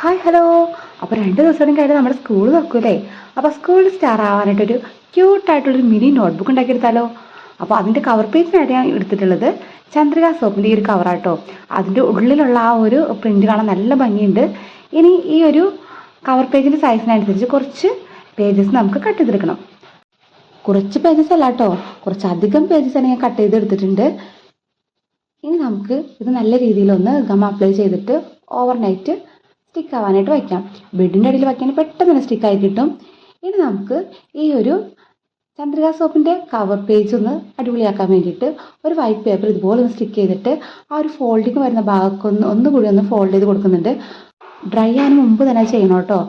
Hi hello. അപ്പോൾ 2 ദിവസം കഴിഞ്ഞ് നമ്മുടെ സ്കൂൾ തുറക്കൂലേ. അപ്പോൾ സ്കൂൾ സ്റ്റാർ ആവാനായിട്ടൊരു ക്യൂട്ടായിട്ടുള്ളൊരു മിനി നോട്ട്ബുക്ക് ഉണ്ടാക്കിയെടുത്താലോ. അപ്പോൾ അതിൻ്റെ കവർ പേജിനായിട്ട് ഞാൻ എടുത്തിട്ടുള്ളത് ചന്ദ്രിക സോപ്പിൻ്റെ ഈ ഒരു കവറാട്ടോ. അതിൻ്റെ ഉള്ളിലുള്ള ആ ഒരു പ്രിൻ്റ് കാണാൻ നല്ല ഭംഗിയുണ്ട്. ഇനി ഈ ഒരു കവർ പേജിൻ്റെ സൈസിനനുസരിച്ച് കുറച്ച് പേജസ് നമുക്ക് കട്ട് ചെയ്തെടുക്കണം. കുറച്ച് പേജസ് അല്ല കേട്ടോ, കുറച്ചധികം പേജസ് തന്നെ ഞാൻ കട്ട് ചെയ്തെടുത്തിട്ടുണ്ട്. ഇനി നമുക്ക് ഇത് നല്ല രീതിയിലൊന്ന് ഗം അപ്ലൈ ചെയ്തിട്ട് ഓവർനൈറ്റ് സ്റ്റിക്ക് ആവാനായിട്ട് വയ്ക്കാം. ബെഡിൻ്റെ അടിയിൽ വയ്ക്കാൻ പെട്ടെന്ന് തന്നെ സ്റ്റിക്കായി കിട്ടും. ഇനി നമുക്ക് ഈ ഒരു ചന്ദ്രിക സോപ്പിൻ്റെ കവർ പേജ് ഒന്ന് അടിപൊളിയാക്കാൻ വേണ്ടിയിട്ട് ഒരു വൈറ്റ് പേപ്പർ ഇതുപോലെ ഒന്ന് സ്റ്റിക്ക് ചെയ്തിട്ട് ആ ഒരു ഫോൾഡിങ് വരുന്ന ഭാഗമൊക്കെ ഒന്നുകൂടി ഒന്ന് ഫോൾഡ് ചെയ്ത് കൊടുക്കുന്നുണ്ട്. ഡ്രൈ ആകാൻ മുമ്പ് തന്നെ ചെയ്യണം കേട്ടോ,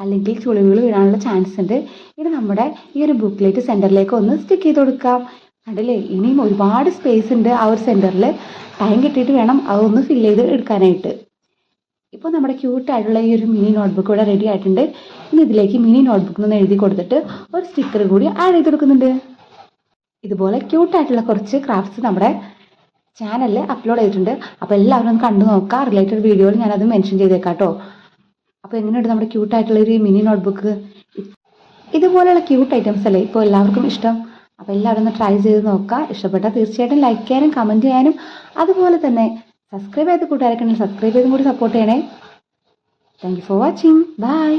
അല്ലെങ്കിൽ ചുളിവുകൾ വീഴാനുള്ള ചാൻസ് ഉണ്ട്. ഇനി നമ്മുടെ ഈ ഒരു ബുക്ക്ലെറ്റ് സെൻറ്ററിലേക്ക് ഒന്ന് സ്റ്റിക്ക് ചെയ്ത് കൊടുക്കാം. കണ്ടില്ലേ, ഇനിയും ഒരുപാട് സ്പേസ് ഉണ്ട് ആ ഒരു സെൻറ്ററിൽ. ടൈം കിട്ടിയിട്ട് വേണം അതൊന്ന് ഫില്ല് ചെയ്ത് എടുക്കാനായിട്ട്. ഇപ്പോൾ നമ്മുടെ ക്യൂട്ടായിട്ടുള്ള ഈ ഒരു മിനി നോട്ട്ബുക്ക് ഇവിടെ റെഡി ആയിട്ടുണ്ട്. ഇനി ഇതിലേക്ക് മിനി നോട്ട്ബുക്ക് ഒന്ന് എഴുതി കൊടുത്തിട്ട് ഒരു സ്റ്റിക്കർ കൂടി ആഡ് ചെയ്ത് കൊടുക്കുന്നുണ്ട്. ഇതുപോലെ ക്യൂട്ടായിട്ടുള്ള കുറച്ച് ക്രാഫ്റ്റ്സ് നമ്മുടെ ചാനലിൽ അപ്ലോഡ് ചെയ്തിട്ടുണ്ട്. അപ്പോൾ എല്ലാവരും ഒന്ന് കണ്ടു നോക്കുക. റിലേറ്റഡ് വീഡിയോയിൽ ഞാനത് മെൻഷൻ ചെയ്തേക്കാം കേട്ടോ. അപ്പോൾ എങ്ങനെയുണ്ട് നമ്മുടെ ക്യൂട്ടായിട്ടുള്ള ഒരു മിനി നോട്ട്ബുക്ക്? ഇതുപോലെയുള്ള ക്യൂട്ട് ഐറ്റംസ് അല്ലേ ഇപ്പോൾ എല്ലാവർക്കും ഇഷ്ടം. അപ്പോൾ എല്ലാവരും ഒന്ന് ട്രൈ ചെയ്ത് നോക്കുക. ഇഷ്ടപ്പെട്ടാൽ തീർച്ചയായിട്ടും ലൈക്ക് ചെയ്യാനും കമൻറ്റ് ചെയ്യാനും, അതുപോലെ തന്നെ സബ്സ്ക്രൈബ് ചെയ്ത് കൂട്ടുകാരൊക്കെ ഉണ്ടെങ്കിൽ സബ്സ്ക്രൈബ് ചെയ്തും കൂടി സപ്പോർട്ട് ചെയ്യണേ. Thank you for watching. By.